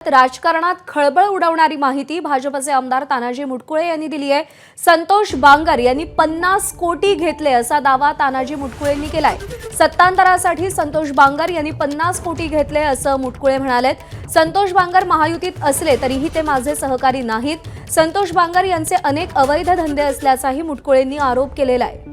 राजकारणात खळबळ उडवणारी माहिती भाजपचे आमदार तानाजी मुटकुळे यांनी दिली आहे। संतोष बांगर यांनी 50 कोटी घेतले असा दावा तानाजी मुटकुळेंनी केलाय। सत्तांतरासाठी संतोष बांगर यांनी 50 कोटी घेतले असं मुटकुळे म्हणालेत। संतोष बांगर महायुतीत असले तरीही ते माझे सहकारी नाहीत। संतोष बांगर यांचे अनेक अवैध धंदे असल्याचाही मुटकुळेंनी आरोप केलेला आहे।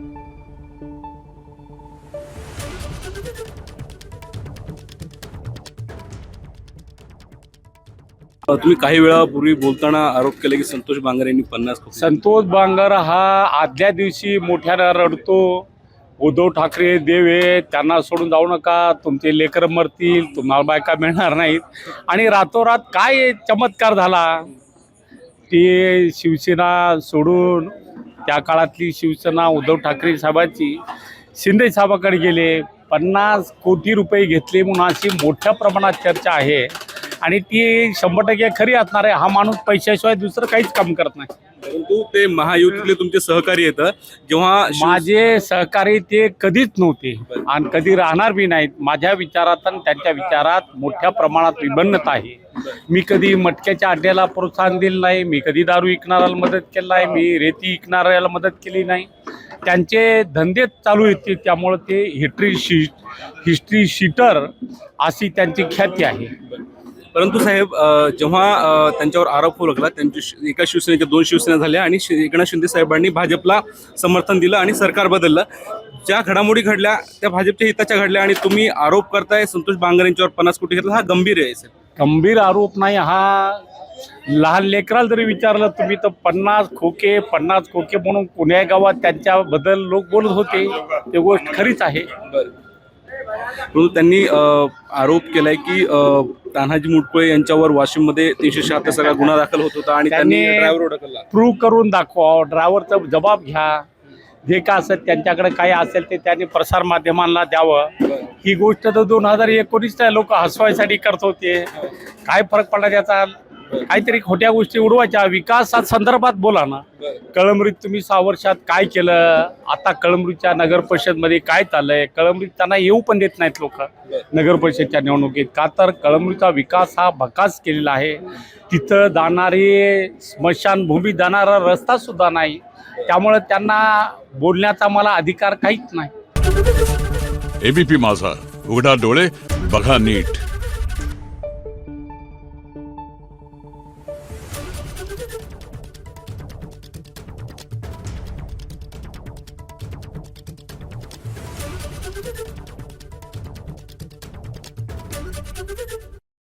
तुम्ही काही वेळापूर्वी बोलताना आरोप केले की संतोष बांगर यांनी 50 कोटी। संतोष बांगर हा आदल्या दिवशी मोठ्यानं रडतो, उद्धव ठाकरे देवे त्यांना सोडून जाऊ नका, तुमचे लेकरं मरतील, तुम्हाला बायका मिळणार नाहीत, आणि रातोरात काय चमत्कार झाला। ते शिवसेना सोडून त्या काळातली शिवसेना उद्धव ठाकरे साहेबांची शिंदे साहेबाकडे गेले, 50 कोटी रुपये घेतले म्हणून अशी मोठ्या प्रमाणात चर्चा आहे, आणि ती 100% खरी असणार आहे। हा माणूस पैशाशिवाय दुसरं काहीच काम करत नाही। परंतु ते महायुतीतले तुमचे सहकारी येतं, जेव्हा माझे सहकारी ते कधीच नव्हते आणि कधी राहणार बी नाहीत। माझ्या विचारात आणि त्यांच्या विचारात मोठ्या प्रमाणात विभिन्नता आहे। मी कधी मटक्याच्या अड्ड्याला प्रोत्साहन दिलं नाही, मी कधी दारू विकणाऱ्याला मदत केली नाही, मी रेती विकणाऱ्याला मदत केली नाही। त्यांचे धंदे चालू आहेत, त्यामुळे ते हिस्ट्री शीटर अशी त्यांची ख्याती आहे। परंतु साहेब, जेव्हा त्यांच्यावर आरोप होऊ लागला, त्यांची एका शिवसेनेच्या 2 शिवसेना झाल्या आणि एकनाथ शिंदे साहेबांनी भाजपला समर्थन दिलं आणि सरकार बदललं। ज्या घडामोडी घडल्या त्या भाजपच्या हिताच्या घडल्या, आणि तुम्ही आरोप करताय संतोष बांगर यांच्यावर 50 कोटी घेतला, हा गंभीर आहे सर। गंभीर आरोप नाही हा। लहान लेकराला जरी विचारलं तुम्ही तर 50 खोके म्हणून पुण्या गावात त्यांच्याबद्दल लोक बोलत होते, ते गोष्ट खरीच आहे। परंतु त्यांनी आरोप केलाय की तानाजी मुटकुळे यांच्यावर वाशिममध्ये 376 सगळा गुन्हा दाखल होत होता आणि त्यांनी ड्रायव्हर ढकलला। प्रूव्ह करून दाखवा, ड्रायव्हरचा जबाब घ्या, जे काय असेल त्यांच्याकडे काय असेल ते त्यांनी प्रसार माध्यमांना द्यावं। ही गोष्ट तर 2019च्या लोक हसवायसाठी करत होते, काय फरक पडला त्याचा? काहीतरी खोट्या गोष्टी उडवायच्या, विकासा संदर्भात बोला ना। कळमरीत तुम्ही 6 वर्षात काय केलं, आता कळमरीच्या नगर परिषदमध्ये काय चाललंय? कळमरीत त्यांना येऊ पण देत नाहीत लोक नगर परिषदच्या निवडणुकीत, का तर कळमरीचा विकास हा भकास केलेला आहे। तिथं जाणारी स्मशानभूमी जाणारा रस्ता सुद्धा नाही, त्यामुळे त्यांना बोलण्याचा मला अधिकार काहीच नाही। एबीपी माझा, उघडा डोळे बघा नीट।